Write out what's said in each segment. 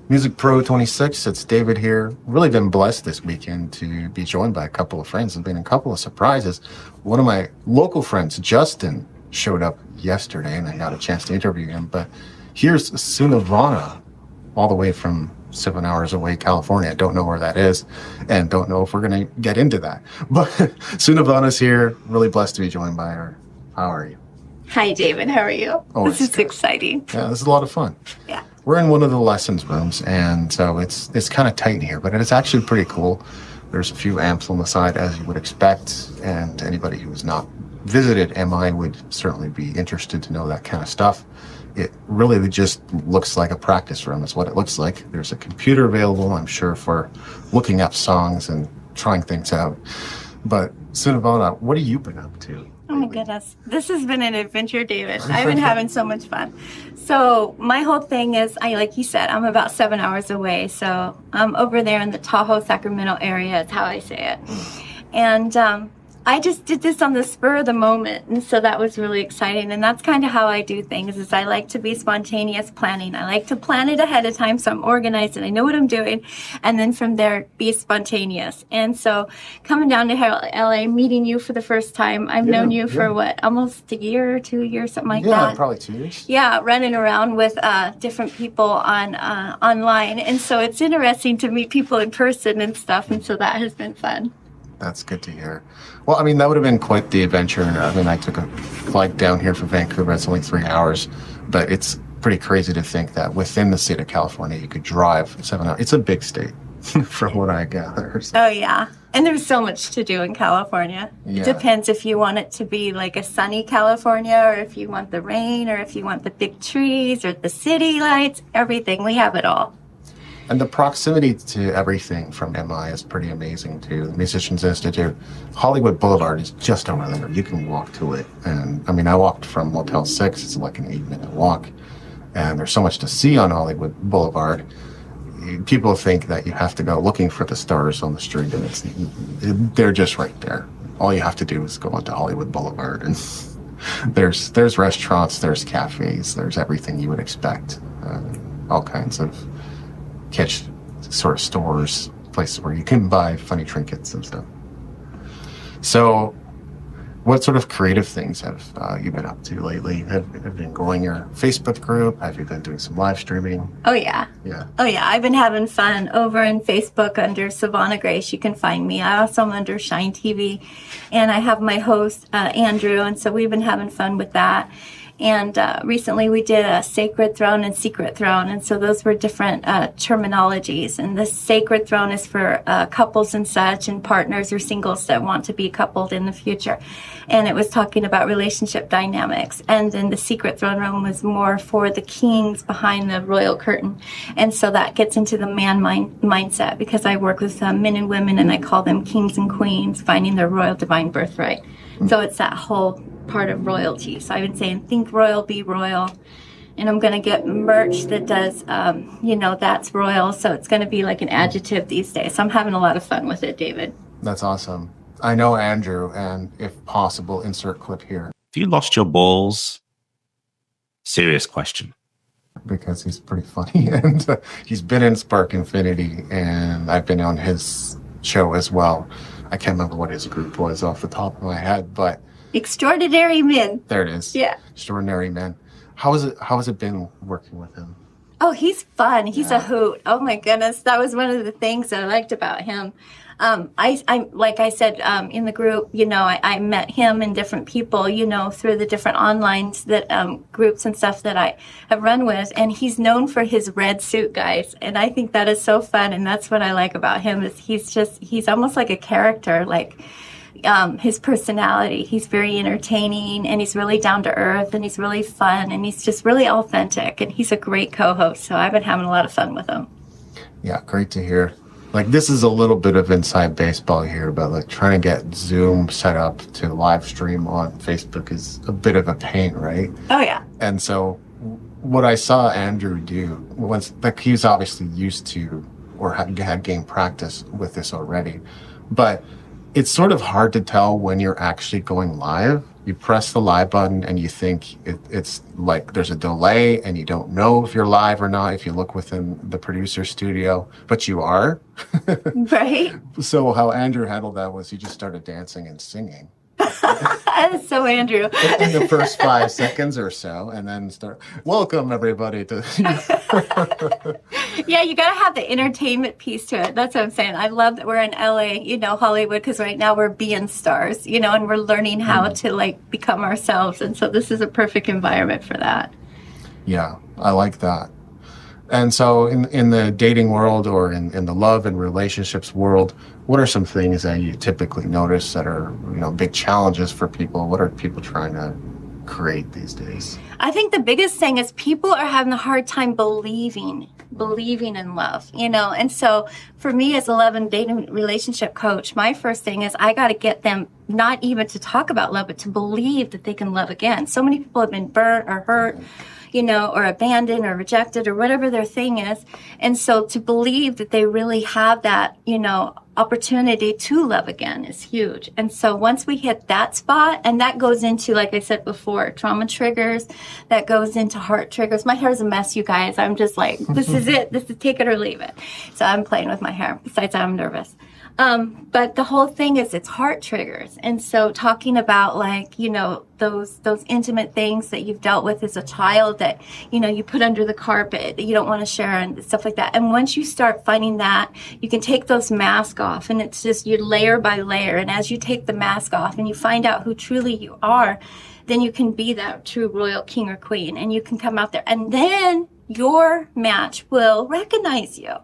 Music Pro 26, it's David here. Really been blessed this weekend to be joined by a couple of friends. There's been a couple of surprises. One of my local friends, Justin, showed up yesterday and I got a chance to interview him. But here's Sunavana, all the way from 7 hours away, California. I don't know where that is and don't know if we're going to get into that. But Sunavana's here. Really blessed to be joined by her. How are you? Hi, David. How are you? Oh, this is good. Exciting. Yeah, this is a lot of fun. Yeah. We're in one of the lessons rooms, and so it's kind of tight in here, but it's actually pretty cool. There's a few amps on the side, as you would expect, and anybody who has not visited MI would certainly be interested to know that kind of stuff. It really just looks like a practice room is what it looks like. There's a computer available, I'm sure, for looking up songs and trying things out. But Sunavana, what have you been up to? Oh my goodness. This has been an adventure, David. I've been having so much fun. So my whole thing is, like you said, I'm about 7 hours away. So I'm over there in the Tahoe, Sacramento area is how I say it. And I just did this on the spur of the moment. And so that was really exciting. And that's kind of how I do things is I like to be spontaneous planning. I like to plan it ahead of time so I'm organized and I know what I'm doing. And then from there, be spontaneous. And so coming down to LA, meeting you for the first time, I've known you for what, almost a year or 2 years, something like that? Yeah, probably 2 years. Yeah, running around with different people on online. And so it's interesting to meet people in person and stuff. And so that has been fun. That's good to hear. Well, I mean, that would have been quite the adventure. I mean, I took a flight down here from Vancouver. It's only 3 hours, but it's pretty crazy to think that within the state of California, you could drive 7 hours. It's a big state, from what I gather. So. Oh, yeah. And there's so much to do in California. Yeah. It depends if you want it to be like a sunny California or if you want the rain or if you want the big trees or the city lights, everything. We have it all. And the proximity to everything from MI is pretty amazing too. The Musicians Institute, Hollywood Boulevard is just over there. You can walk to it. And I mean, I walked from Motel 6. It's like an 8-minute walk. And there's so much to see on Hollywood Boulevard. People think that you have to go looking for the stars on the street, and they're just right there. All you have to do is go onto Hollywood Boulevard, and there's restaurants, there's cafes, there's everything you would expect. All kinds of catch sort of stores, places where you can buy funny trinkets and stuff. So what sort of creative things have you been up to lately? Have you been growing your Facebook group? Have you been doing some live streaming? Oh, yeah. Yeah. Oh, yeah. I've been having fun over in Facebook under Sunavana Grace. You can find me. I also am under S.H.I.N.E TV, and I have my host, Andrew, and so we've been having fun with that. And recently we did a Sacred Throne and Secret Throne. And so those were different terminologies. And the Sacred Throne is for couples and such and partners or singles that want to be coupled in the future. And it was talking about relationship dynamics. And then the Secret Throne Room was more for the kings behind the royal curtain. And so that gets into the man mindset because I work with men and women and I call them kings and queens, finding their royal divine birthright. So it's that whole part of royalty. So I've been saying, think royal, be royal. And I'm going to get merch that does, that's royal. So it's going to be like an adjective these days. So I'm having a lot of fun with it, David. That's awesome. I know Andrew, and if possible, insert clip here. Have you lost your balls? Serious question. Because he's pretty funny. And he's been in Spark Infinity, and I've been on his show as well. I can't remember what his group was off the top of my head, but Extraordinary Men. There it is. Yeah. Extraordinary Men. How has it been working with him? Oh, he's fun. He's a hoot. Oh my goodness. That was one of the things that I liked about him. I like I said, in the group, I met him and different people, through the different online groups and stuff that I have run with. And he's known for his red suit, guys. And I think that is so fun. And that's what I like about him is he's almost like a character, like, his personality. He's very entertaining and he's really down to earth and he's really fun and he's just really authentic and he's a great co-host. So I've been having a lot of fun with him. Yeah, great to hear. Like, this is a little bit of inside baseball here, but like trying to get Zoom set up to live stream on Facebook is a bit of a pain, right? Oh, yeah. And so what I saw Andrew do was, like, he was obviously used to or had gained practice with this already, but it's sort of hard to tell when you're actually going live you press the live button and you think it's like there's a delay and you don't know if you're live or not if you look within the producer studio, but you are. Right. So how Andrew handled that was he just started dancing and singing. That's so Andrew. In the first 5 seconds or so, and then welcome everybody to. Yeah, you got to have the entertainment piece to it. That's what I'm saying. I love that we're in LA, Hollywood, because right now we're being stars, and we're learning how to like become ourselves. And so this is a perfect environment for that. Yeah, I like that. And so in the dating world or in the love and relationships world, what are some things that you typically notice that are, big challenges for people? What are people trying to create these days? I think the biggest thing is people are having a hard time believing in love, And so for me as a love and dating relationship coach, my first thing is I got to get them not even to talk about love, but to believe that they can love again. So many people have been burnt or hurt, or abandoned or rejected or whatever their thing is. And so to believe that they really have that, opportunity to love again is huge. And so once we hit that spot, and that goes into, like I said before, trauma triggers, that goes into heart triggers. My hair is a mess, you guys. I'm just like, this is it. This is take it or leave it. So I'm playing with my hair. Besides, I'm nervous. But the whole thing is it's heart triggers. And so talking about those intimate things that you've dealt with as a child that, you put under the carpet that you don't want to share and stuff like that. And once you start finding that, you can take those masks off and it's just you layer by layer. And as you take the mask off and you find out who truly you are, then you can be that true royal king or queen and you can come out there and then your match will recognize you.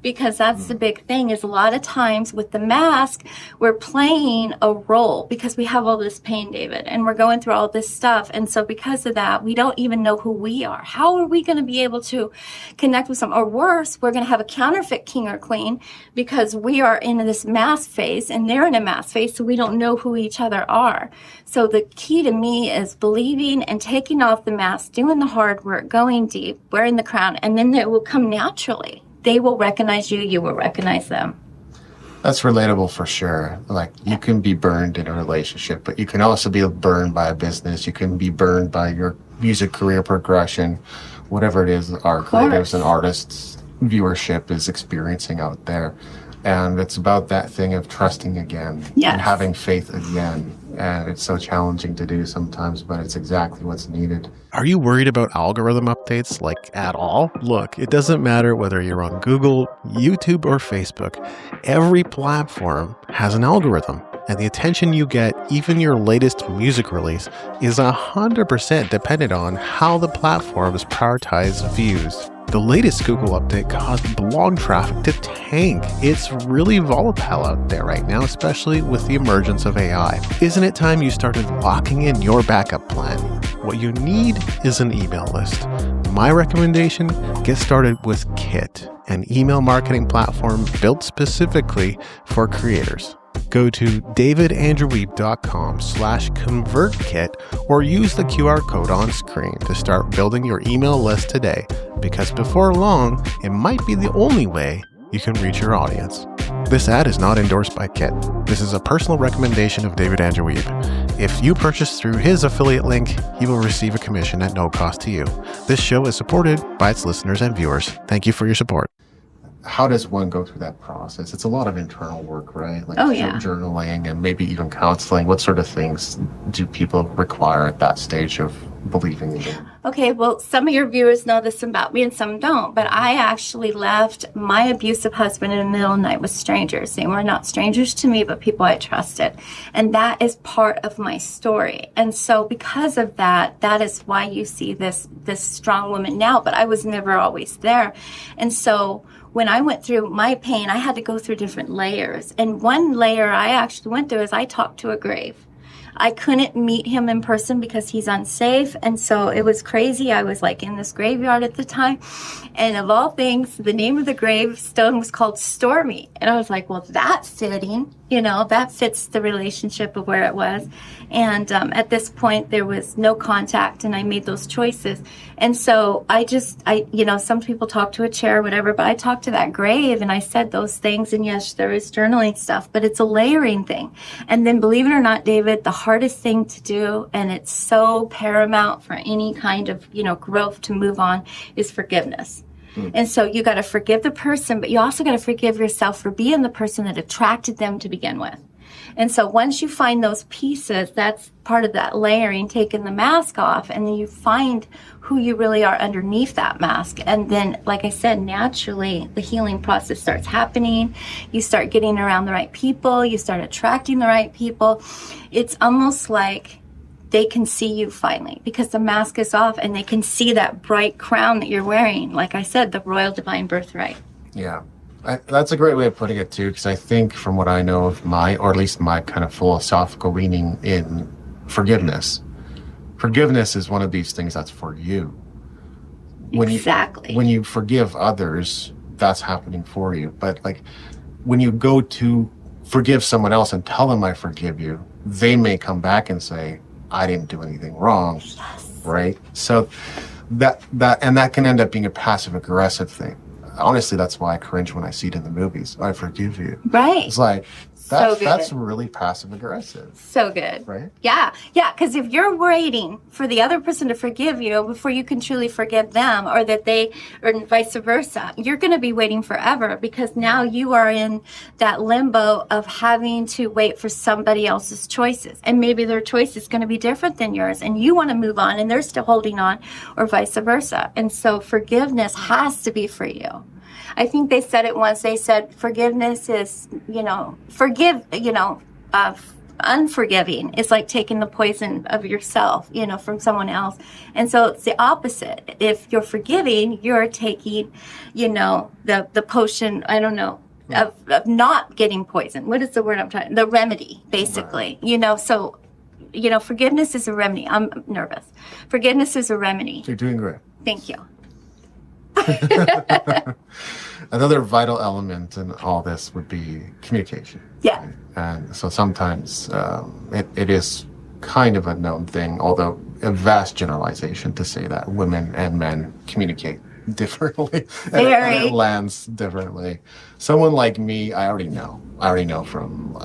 Because that's the big thing is a lot of times with the mask, we're playing a role because we have all this pain, David, and we're going through all this stuff. And so because of that, we don't even know who we are. How are we going to be able to connect with someone? Or worse, we're going to have a counterfeit king or queen because we are in this mask phase and they're in a mask phase, so we don't know who each other are. So the key to me is believing and taking off the mask, doing the hard work, going deep, wearing the crown, and then it will come naturally. They will recognize you, you will recognize them. That's relatable for sure. Like you can be burned in a relationship, but you can also be burned by a business. You can be burned by your music career progression, whatever it is our creatives and artists viewership is experiencing out there. And it's about that thing of trusting again and having faith again. And it's so challenging to do sometimes, but it's exactly what's needed. Are you worried about algorithm updates, at all? Look, it doesn't matter whether you're on Google, YouTube, or Facebook. Every platform has an algorithm. And the attention you get, even your latest music release, is 100% dependent on how the platforms prioritize views. The latest Google update caused blog traffic to tank. It's really volatile out there right now, especially with the emergence of AI. Isn't it time you started locking in your backup plan? What you need is an email list. My recommendation, get started with Kit, an email marketing platform built specifically for creators. Go to davidandrewwiebe.com/convertkit or use the QR code on screen to start building your email list today, because before long, it might be the only way you can reach your audience. This ad is not endorsed by Kit. This is a personal recommendation of David Andrew Wiebe. If you purchase through his affiliate link, he will receive a commission at no cost to you. This show is supported by its listeners and viewers. Thank you for your support. How does one go through that process? It's a lot of internal work, right? Journaling and maybe even counseling. What sort of things do people require at that stage of believing in them? Okay, well, some of your viewers know this about me and some don't, but I actually left my abusive husband in the middle of the night with strangers. They were not strangers to me, but people I trusted. And that is part of my story. And so because of that, that is why you see this strong woman now, but I was never always there. And so when I went through my pain, I had to go through different layers. And one layer I actually went through is I talked to a grave. I couldn't meet him in person because he's unsafe. And so it was crazy. I was in this graveyard at the time. And of all things, the name of the gravestone was called Stormy. And I was like, well, that's fitting. That fits the relationship of where it was. And at this point, there was no contact, and I made those choices. And so I some people talk to a chair or whatever, but I talked to that grave, and I said those things. And yes, there is journaling stuff, but it's a layering thing. And then, believe it or not, David, the hardest thing to do, and it's so paramount for any kind of, growth to move on, is forgiveness. And so you got to forgive the person, but you also got to forgive yourself for being the person that attracted them to begin with. And so once you find those pieces, that's part of that layering, taking the mask off, and then you find who you really are underneath that mask. And then, like I said, naturally, the healing process starts happening. You start getting around the right people. You start attracting the right people. It's almost like they can see you finally because the mask is off and they can see that bright crown that you're wearing. Like I said, the royal divine birthright. Yeah. That's a great way of putting it too, because I think from what I know of or at least my kind of philosophical leaning in forgiveness is one of these things that's for you. Exactly. When you forgive others, that's happening for you. But like when you go to forgive someone else and tell them I forgive you, they may come back and say, I didn't do anything wrong. Yes. Right? So that can end up being a passive aggressive thing. Honestly, that's why I cringe when I see it in the movies. I forgive you. Right. It's like, So good. that's really passive aggressive. So good. Right? Yeah. Yeah. Because if you're waiting for the other person to forgive you before you can truly forgive them, or vice versa, you're going to be waiting forever, because now you are in that limbo of having to wait for somebody else's choices. And maybe their choice is going to be different than yours, and you want to move on and they're still holding on, or vice versa. And so forgiveness has to be for you. I think they said it once. They said forgiveness is, unforgiving is like taking the poison of yourself, from someone else. And so it's the opposite. If you're forgiving, you're taking, the potion, of not getting poisoned. What is the word I'm trying? The remedy, basically. Right. So, forgiveness is a remedy. I'm nervous. Forgiveness is a remedy. You're doing great. Thank you. Another vital element in all this would be communication. Yeah. Right? And so sometimes it is kind of a known thing, although a vast generalization to say that women and men communicate differently. and it lands differently. Someone like me, I already know from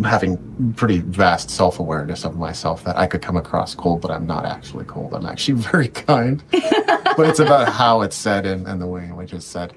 having pretty vast self-awareness of myself that I could come across cold, but I'm not actually cold. I'm actually very kind. But it's about how it's said and the way in which it's said.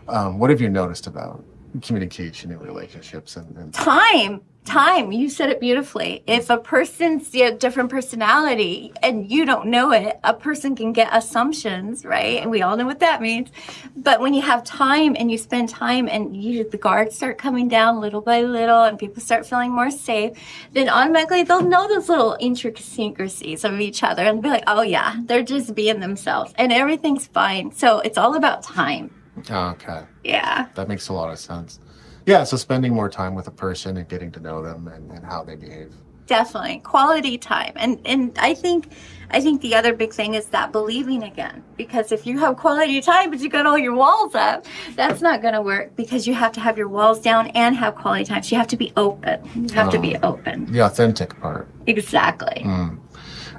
What have you noticed about communication in relationships? And Time. You said it beautifully. If a person's a different personality and you don't know it, a person can get assumptions, right? And we all know what that means. But when you have time and you spend time and the guards start coming down little by little and people start feeling more safe, then automatically they'll know those little intricacies of each other and be like, oh yeah, they're just being themselves and everything's fine. So it's all about time. Okay. Yeah. That makes a lot of sense. Yeah, so spending more time with a person and getting to know them and how they behave. Definitely. Quality time. And I think the other big thing is that believing again. Because if you have quality time but you got all your walls up, that's not going to work, because you have to have your walls down and have quality time. So you have to be open. You have to be open. The authentic part. Exactly.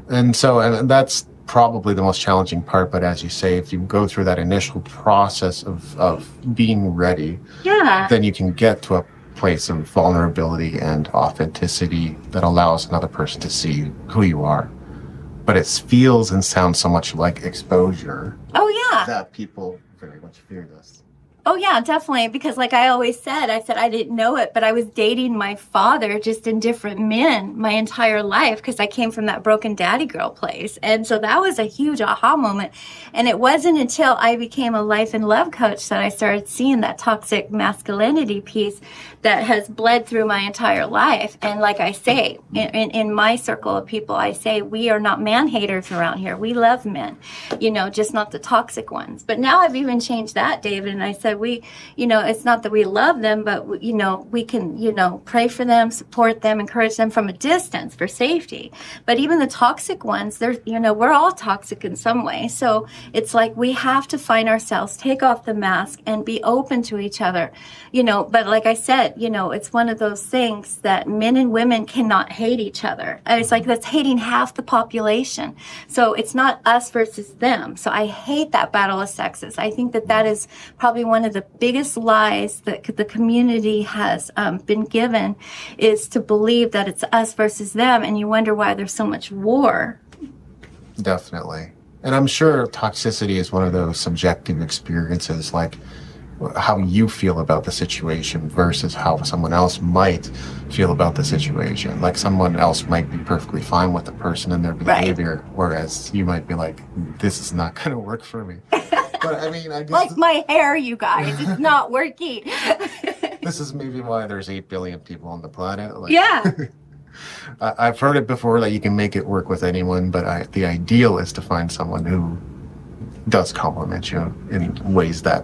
And that's probably the most challenging part, but as you say, if you go through that initial process of being ready, then you can get to a place of vulnerability and authenticity that allows another person to see who you are. But it feels and sounds so much like exposure. Oh yeah. That people very much fear this. Oh yeah, definitely. Because like I always said, I didn't know it, but I was dating my father just in different men my entire life, because I came from that broken daddy girl place. And so that was a huge aha moment. And it wasn't until I became a life and love coach that I started seeing that toxic masculinity piece that has bled through my entire life. And like I say, in my circle of people, I say, we are not man haters around here. We love men, just not the toxic ones. But now I've even changed that, David. And I said, it's not that we love them, but we can, pray for them, support them, encourage them from a distance for safety. But even the toxic ones, we're all toxic in some way. So it's like we have to find ourselves, take off the mask and be open to each other, but like I said, it's one of those things that men and women cannot hate each other. It's like that's hating half the population. So it's not us versus them. So I hate that battle of sexes. I think that is probably one one of the biggest lies that the community has been given is to believe that it's us versus them, and you wonder why there's so much war. Definitely. And I'm sure toxicity is one of those subjective experiences, like how you feel about the situation versus how someone else might feel about the situation. Like someone else might be perfectly fine with the person and their behavior, whereas you might be like, this is not going to work for me. But I mean, I guess Like my hair, you guys, it's not working. this is maybe why there's 8 billion people on the planet. Like, Yeah. I've heard it before that you can make it work with anyone, but the ideal is to find someone who does compliment you in ways that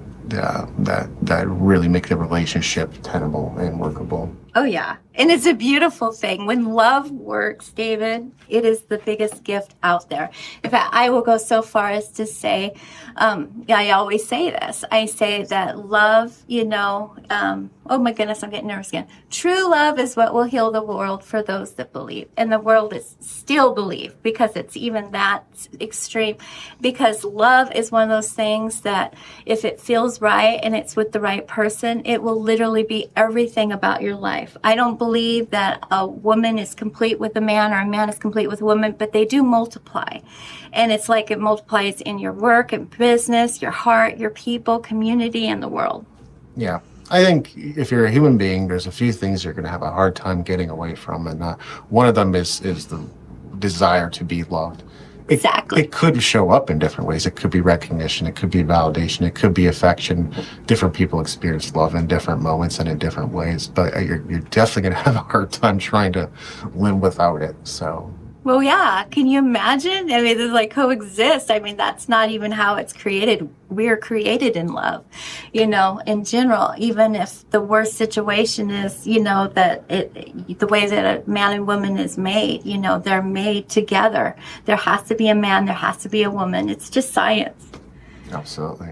really make the relationship tenable and workable. Oh, yeah. And it's a beautiful thing. When love works, David, it is the biggest gift out there. In fact, I will go so far as to say, I always say this. I say that love, oh my goodness, I'm getting nervous again. True love is what will heal the world for those that believe. And the world is still believe because it's even that extreme. Because love is one of those things that if it feels right and it's with the right person, it will literally be everything about your life. I don't believe that a woman is complete with a man or a man is complete with a woman, but they do multiply. And it's like it multiplies in your work and business, your heart, your people, community, and the world. Yeah. I think if you're a human being, there's a few things you're going to have a hard time getting away from. And one of them is the desire to be loved. Exactly. It could show up in different ways. It could be recognition. It could be validation. It could be affection. Different people experience love in different moments and in different ways. But you're definitely going to have a hard time trying to live without it. So. Well, yeah. Can you imagine? I mean, it's like coexist. I mean, that's not even how it's created. We're created in love, in general, even if the worst situation is, that the way that a man and woman is made, they're made together. There has to be a man. There has to be a woman. It's just science. Absolutely.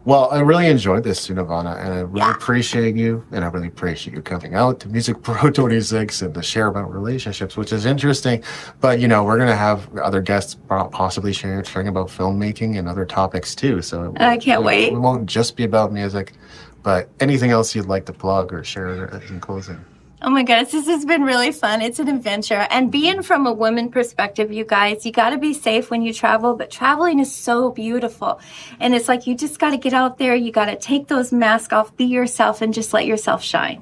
Well, I really enjoyed this, Sunavana, and I really appreciate you, and I really appreciate you coming out to Music Pro 26 and to share about relationships, which is interesting. But, we're going to have other guests possibly sharing about filmmaking and other topics too. So I can't wait. It won't just be about music, but anything else you'd like to plug or share in closing? Oh my goodness, this has been really fun. It's an adventure. And being from a woman perspective, you guys, you got to be safe when you travel, but traveling is so beautiful. And it's like you just got to get out there. You got to take those masks off, be yourself, and just let yourself shine.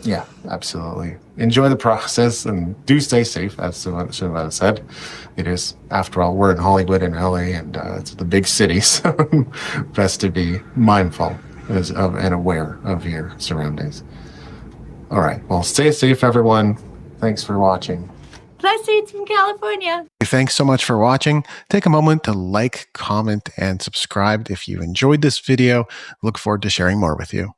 Yeah, absolutely. Enjoy the process and do stay safe, as Sunavana said. It is, after all, we're in Hollywood and LA, and it's the big city, so best to be mindful and aware of your surroundings. All right. Well, stay safe, everyone. Thanks for watching. Blessings from California. Thanks so much for watching. Take a moment to like, comment, and subscribe if you enjoyed this video. Look forward to sharing more with you.